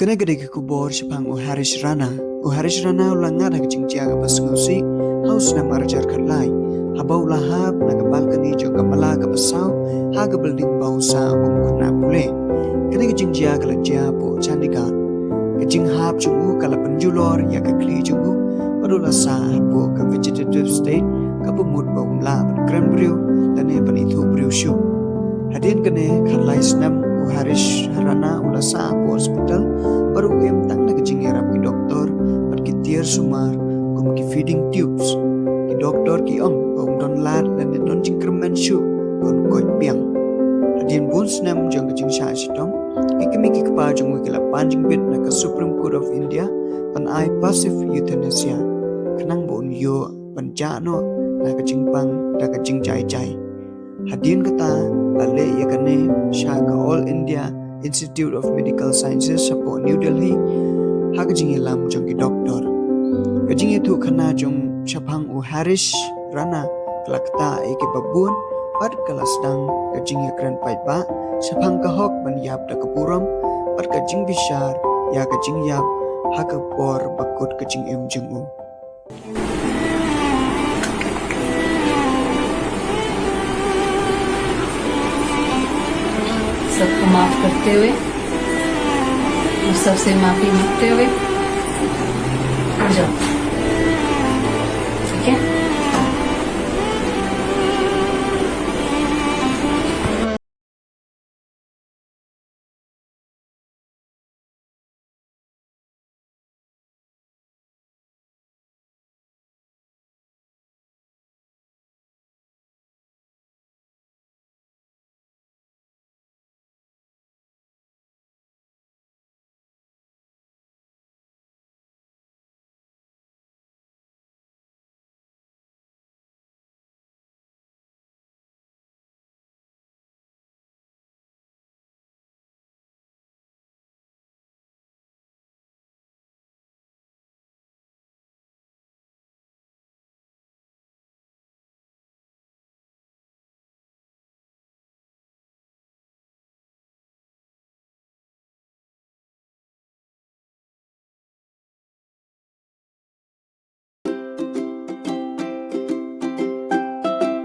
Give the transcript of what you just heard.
Kena gede ke kubor sepang Harish Rana ulang ngada ke jingja ke pasngusi haus na marjar kalai habau lahap na ke balkani jo ke mala ke pasau ha ke building bausa kum kuna pule kena ke jingja ke lajia po candika ke jing hap chungu kala penjulor ya ke kli chungu padula sa po ke vegetative state ke pemut baum la kran briu dan ne panithu briu shu hadin kene kalai snam Harish Rana ulasa po hospital baru em tang na kecing erap ki doktor pat ki tier sumar kum ki feeding tubes ki doktor ki om don lar dan don jingkerman shu kon koi piang hadin bun snam jang kecing sha sitong ki kemi ki kapa jung ki la panjing bit na ka Supreme Court of India pan ai passive euthanasia kenang bon yo panjano na kecing pang da kecing jai jai hadin kata lale yakane shaka All India Institute of Medical Sciences sapo New Delhi hakajing ilam jong ki doktor kajing itu khana jong chapang Harish Rana klakta eke babun pad kalasdang kajing yakran paipa chapang kahok ban yap da kapuram pad kajing bishar ya kajing yap hakapor bakut kajing em jungu सबको माफ करते हुए और सबसे माफी मांगते हुए उठ जाओ।